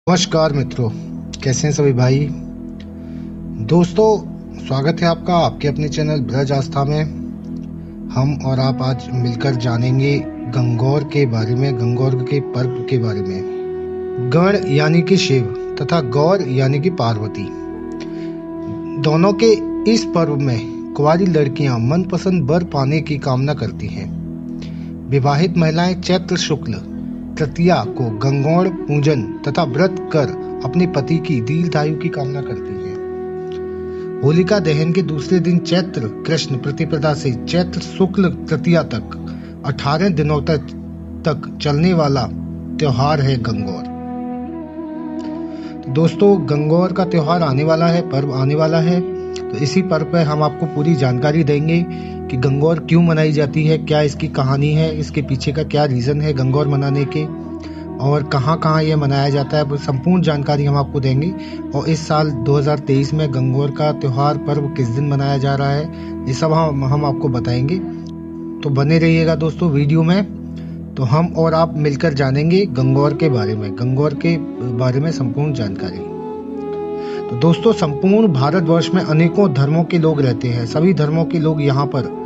नमस्कार मित्रों, कैसे हैं सभी भाई दोस्तों। स्वागत है आपका आपके अपने चैनल ब्रज आस्था में। हम और आप आज मिलकर जानेंगे गंगौर के बारे में, गंगौर के पर्व के बारे में। गण यानी कि शिव तथा गौर यानी कि पार्वती, दोनों के इस पर्व में कुंवारी लड़कियां मनपसंद वर पाने की कामना करती हैं। विवाहित महिलाएं चैत्र शुक्ल तृतीया को गंगौर पूजन तथा व्रत कर अपने पति की दीर्घायु की कामना करती है। होलिका दहन के दूसरे दिन चैत्र कृष्ण प्रतिपदा से चैत्र शुक्ल तृतीया तक 18 दिनों तक चलने वाला त्योहार है गंगौर। तो दोस्तों, गंगौर का त्योहार आने वाला है, पर्व आने वाला है। तो इसी पर्व पर हम आपको पूरी जानकारी देंगे कि गंगौर क्यों मनाई जाती है, क्या इसकी कहानी है, इसके पीछे का क्या रीजन है गंगौर मनाने के, और कहाँ कहाँ यह मनाया जाता है। संपूर्ण जानकारी हम आपको देंगे। और इस साल 2023 में गंगौर का त्योहार पर्व किस दिन मनाया जा रहा है, ये सब हम आपको बताएंगे। तो बने रहिएगा दोस्तों वीडियो में। तो हम और आप मिलकर जानेंगे गंगौर के बारे में, गंगौर के बारे में संपूर्ण जानकारी। तो दोस्तों, संपूर्ण भारतवर्ष में अनेकों धर्मों के लोग रहते हैं। सभी धर्मों के लोग यहाँ पर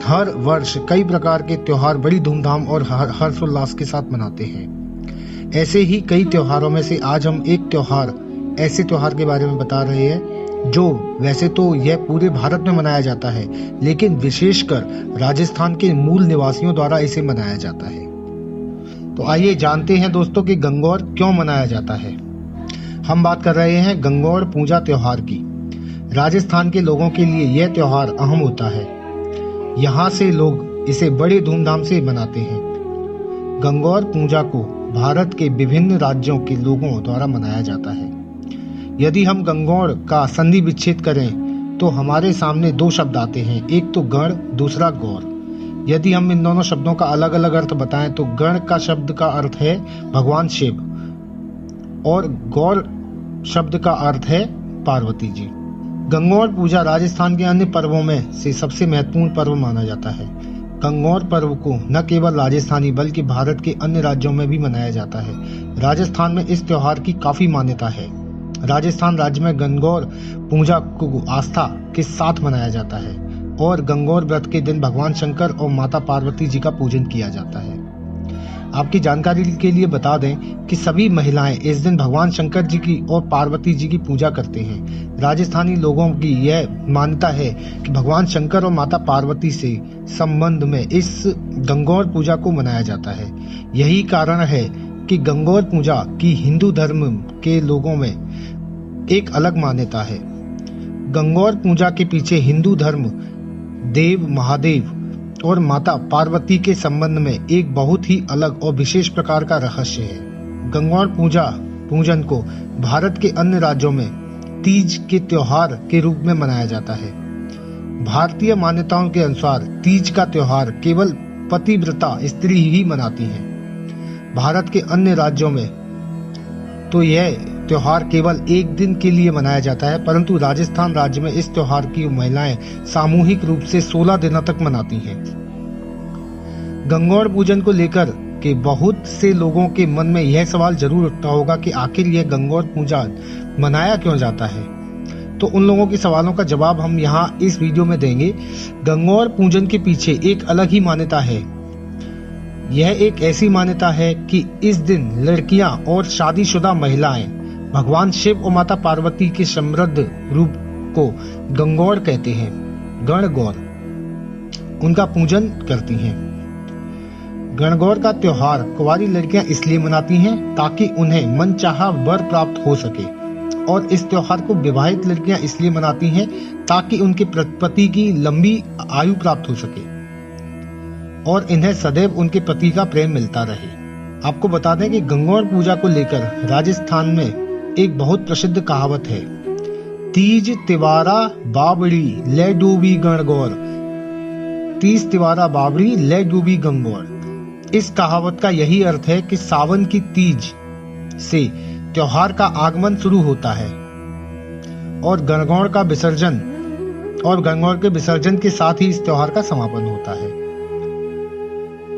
हर वर्ष कई प्रकार के त्योहार बड़ी धूमधाम और हर्षोल्लास के साथ मनाते हैं। ऐसे ही कई त्योहारों में से आज हम एक त्योहार, ऐसे त्योहार के बारे में बता रहे हैं जो वैसे तो यह पूरे भारत में मनाया जाता है, लेकिन विशेषकर राजस्थान के मूल निवासियों द्वारा इसे मनाया जाता है। तो आइए जानते हैं दोस्तों कि गंगौर क्यों मनाया जाता है। हम बात कर रहे हैं गंगौर पूजा त्योहार की। राजस्थान के लोगों के लिए यह त्योहार अहम होता है। यहाँ से लोग इसे बड़े धूमधाम से मनाते हैं। गंगौर पूजा को भारत के विभिन्न राज्यों के लोगों द्वारा मनाया जाता है। यदि हम गंगौर का संधि विच्छेद करें तो हमारे सामने दो शब्द आते हैं, एक तो गण, दूसरा गौर। यदि हम इन दोनों शब्दों का अलग अलग अर्थ बताएं तो गण का शब्द का अर्थ है भगवान शिव और गौर शब्द का अर्थ है पार्वती जी। गंगौर पूजा राजस्थान के अन्य पर्वों में से सबसे महत्वपूर्ण पर्व माना जाता है। गंगौर पर्व को न केवल राजस्थानी बल्कि भारत के अन्य राज्यों में भी मनाया जाता है। राजस्थान में इस त्योहार की काफी मान्यता है। राजस्थान राज्य में गंगौर पूजा को आस्था के साथ मनाया जाता है और गंगौर व्रत के दिन भगवान शंकर और माता पार्वती जी का पूजन किया जाता है। आपकी जानकारी के लिए बता दें कि सभी महिलाएं इस दिन भगवान शंकर जी की और पार्वती जी की पूजा करते हैं। राजस्थानी लोगों की यह मान्यता है कि भगवान शंकर और माता पार्वती से संबंध में इस गंगौर पूजा को मनाया जाता है। यही कारण है कि गंगौर पूजा की हिंदू धर्म के लोगों में एक अलग मान्यता है। गंगौर पूजा के पीछे हिंदू धर्म देव महादेव और माता पार्वती के संबंध में एक बहुत ही अलग और विशेष प्रकार का रहस्य है। गंगौर पूजन को भारत के अन्य राज्यों में तीज के त्योहार के रूप में मनाया जाता है। भारतीय मान्यताओं के अनुसार तीज का त्योहार केवल पतिव्रता स्त्री ही मनाती हैं। भारत के अन्य राज्यों में तो यह त्योहार केवल एक दिन के लिए मनाया जाता है, परंतु राजस्थान राज्य में इस त्योहार की महिलाएं सामूहिक रूप से 16 दिनों तक मनाती हैं। गंगौर पूजन को लेकर के बहुत से लोगों के मन में यह सवाल जरूर उठता होगा कि आखिर यह गंगौर पूजा मनाया क्यों जाता है। तो उन लोगों के सवालों का जवाब हम यहाँ इस वीडियो में देंगे। गंगौर पूजन के पीछे एक अलग ही मान्यता है। यह एक ऐसी मान्यता है कि इस दिन लड़कियां और शादीशुदा महिलाएं भगवान शिव और माता पार्वती के समृद्ध रूप को गंगौर कहते हैं, गणगौर, उनका पूजन करती हैं। गणगौर का त्योहार कुंवारी लड़कियां इसलिए मनाती हैं ताकि उन्हें मनचाहा वर प्राप्त हो सके, और इस त्योहार को विवाहित लड़कियां इसलिए मनाती हैं ताकि उनके पति की लंबी आयु प्राप्त हो सके और इन्हें सदैव उनके पति का प्रेम मिलता रहे। आपको बता दें कि गंगौर पूजा को लेकर राजस्थान में एक बहुत प्रसिद्ध कहावत है, तीज तिवारा बाबड़ी ले डूबी गणगौर, तीज तिवारा बाबड़ी ले डूबी गंगौर। इस कहावत का यही अर्थ है कि सावन की तीज से त्योहार का आगमन शुरू होता है और गणगौर के विसर्जन के साथ ही इस त्योहार का समापन होता है।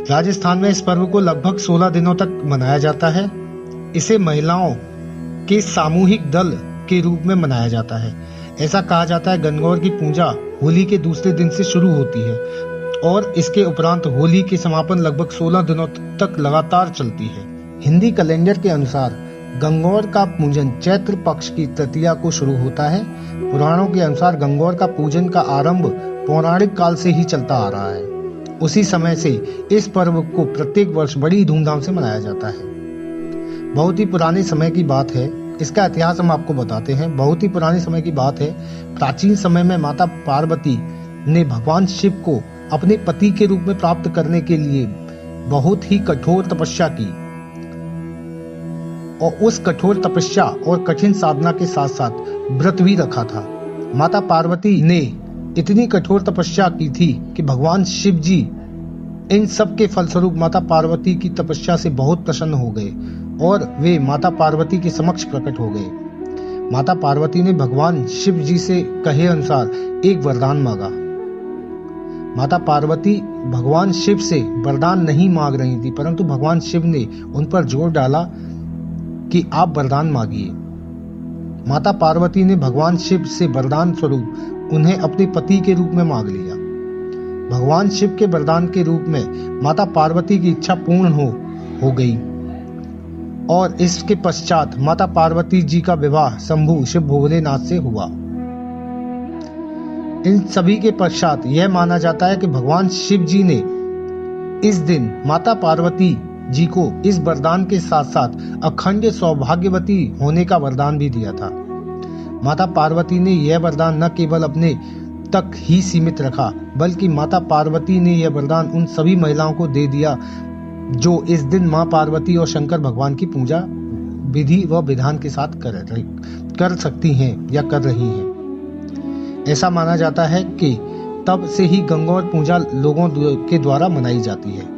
राजस्थान में इस पर्व को लगभग 16 दिनों तक मनाया जाता है। इसे महिलाओं के सामूहिक दल के रूप में मनाया जाता है। ऐसा कहा जाता है गणगौर की पूजा होली के दूसरे दिन से शुरू होती है और इसके उपरांत होली के समापन लगभग 16 दिनों तक लगातार चलती है। हिंदी कैलेंडर के अनुसार गणगौर का पूजन चैत्र पक्ष की तृतीया को शुरू होता है। पुराणों के अनुसार गणगौर का पूजन का आरंभ पौराणिक काल से ही चलता आ रहा है। उसी समय से इस पर्व को प्रत्येक वर्ष बड़ी धूमधाम से मनाया जाता है। बहुत ही पुराने समय की बात है, इसका इतिहास हम आपको बताते हैं। बहुत ही पुराने समय की बात है। प्राचीन समय में माता पार्वती ने भगवान शिव को अपने पति के रूप में प्राप्त करने के लिए बहुत ही कठोर तपस्या की और उस कठोर तपस्या और कठिन साधना के साथ साथ व्रत भी रखा था। माता पार्वती ने इतनी कठोर तपस्या की थी कि भगवान शिव जी इन सब के फलस्वरूप माता पार्वती की तपस्या से बहुत प्रसन्न हो गए और वे माता पार्वती के समक्ष प्रकट हो गए। माता पार्वती ने भगवान शिव जी से कहे अनुसार एक वरदान मांगा। माता पार्वती भगवान शिव से वरदान नहीं मांग रही थी, परंतु भगवान शिव ने उन पर जोर डाला कि आप वरदान मांगिए। माता पार्वती ने भगवान शिव से वरदान स्वरूप उन्हें अपने पति के रूप में मांग लिया। भगवान शिव के वरदान के रूप में माता पार्वती की इच्छा पूर्ण हो गई और इसके पश्चात माता पार्वती जी का विवाह शंभु शिव भोलेनाथ से हुआ। इन सभी के पश्चात यह माना जाता है कि भगवान शिव जी ने इस दिन माता पार्वती जी को इस वरदान के साथ साथ अखंड सौभाग्यवती होने का वरदान भी दिया था। माता पार्वती ने यह वरदान न केवल अपने तक ही सीमित रखा, बल्कि माता पार्वती ने यह वरदान उन सभी महिलाओं को दे दिया जो इस दिन मां पार्वती और शंकर भगवान की पूजा विधि व विधान के साथ कर सकती हैं या कर रही हैं। ऐसा माना जाता है कि तब से ही गणगौर पूजा लोगों के द्वारा मनाई जाती है।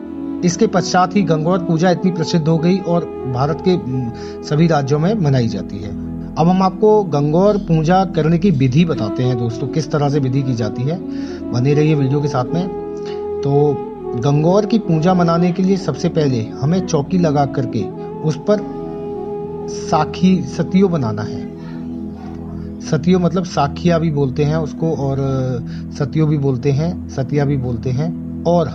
इसके पश्चात ही गणगौर पूजा इतनी प्रसिद्ध हो गई और भारत के सभी राज्यों में मनाई जाती है। अब हम आपको गणगौर पूजा करने की विधि बताते हैं दोस्तों, किस तरह से विधि की जाती है। बने रहिए वीडियो के साथ में। तो गणगौर की पूजा मनाने के लिए सबसे पहले हमें चौकी लगा करके उस पर साखी सतियो बनाना है। सतियो मतलब साखिया भी बोलते हैं उसको और सतियो भी बोलते हैं, सतिया भी बोलते हैं। और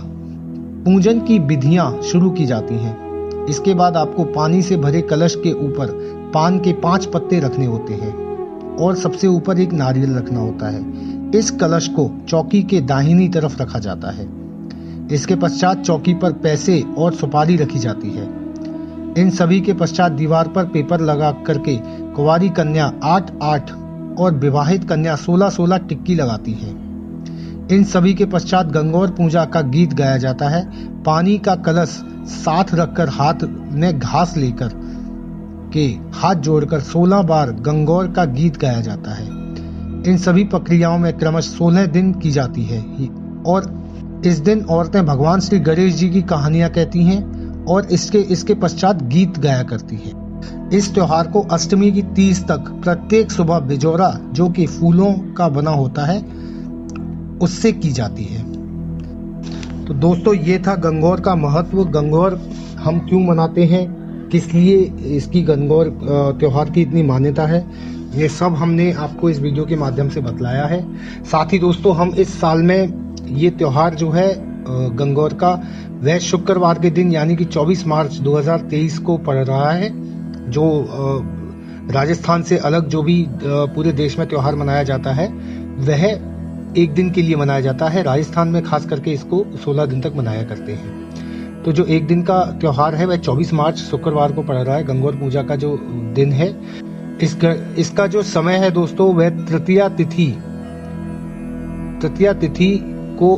पूजन की विधियां शुरू की जाती हैं। इसके बाद आपको पानी से भरे कलश के ऊपर पान के 5 पत्ते रखने होते हैं और सबसे ऊपर एक नारियल रखना होता है। इस कलश को चौकी के दाहिनी तरफ रखा जाता है। इसके पश्चात चौकी पर पैसे और सुपारी रखी जाती है। इन सभी के पश्चात दीवार पर पेपर लगा करके कुंवारी कन्या 8-8 और विवाहित कन्या 16-16 टिक्की लगाती है। इन सभी के पश्चात गणगौर पूजा का गीत गाया जाता है। पानी का कलश साथ रखकर हाथ में घास लेकर के हाथ जोड़कर 16 बार गणगौर का गीत गाया जाता है। इन सभी प्रक्रियाओं में क्रमशः 16 दिन की जाती है और इस दिन औरतें भगवान श्री गणेश जी की कहानियां कहती हैं और इसके पश्चात गीत गाया करती हैं। इस त्योहार को अष्टमी की 30 तक प्रत्येक सुबह बिजोरा जो कि फूलों का बना होता है उससे की जाती है। तो दोस्तों ये था गणगौर का महत्व। गणगौर हम क्यों मनाते हैं, किस लिए इसकी गणगौर त्योहार की इतनी मान्यता है, ये सब हमने आपको इस वीडियो के माध्यम से बतलाया है। साथ ही दोस्तों हम इस साल में ये त्योहार जो है गणगौर का वह शुक्रवार के दिन यानी कि 24 मार्च 2023 को पड़ रहा है। जो राजस्थान से अलग जो भी पूरे देश में त्योहार मनाया जाता है वह एक दिन के लिए मनाया जाता है। राजस्थान में खास करके इसको 16 दिन तक मनाया करते हैं। तो जो एक दिन का त्योहार है वह 24 मार्च शुक्रवार को पड़ रहा है। गणगौर पूजा का जो दिन है इसका जो समय है दोस्तों वह तृतीया तिथि को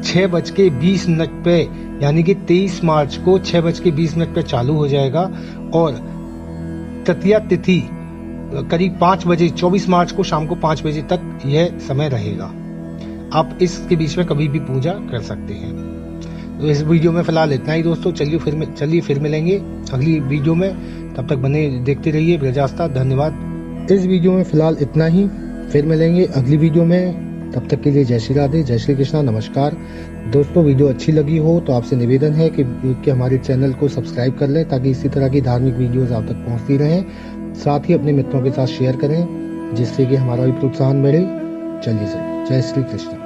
6:20 पे यानी कि 23 मार्च को 6:20 पे चालू हो जाएगा और तृतीया तिथि करीब 5 बजे 24 मार्च को शाम को 5 बजे तक यह समय रहेगा। आप इसके बीच में कभी भी पूजा कर सकते हैं। तो इस वीडियो में फिलहाल इतना ही दोस्तों। चलिए फिर मिलेंगे अगली वीडियो में। तब तक बने देखते रहिए ब्रजास्ता। धन्यवाद। इस वीडियो में फिलहाल इतना ही, फिर मिलेंगे अगली वीडियो में। तब तक के लिए जय श्री राधे, जय श्री कृष्णा, नमस्कार। दोस्तों वीडियो अच्छी लगी हो तो आपसे निवेदन है कि हमारे चैनल को सब्सक्राइब कर लें ताकि इसी तरह की धार्मिक वीडियोस आप तक पहुंचती रहें। साथ ही अपने मित्रों के साथ शेयर करें, जिससे कि हमारा भी प्रोत्साहन बढ़े। चलिए सर, जय श्री कृष्ण।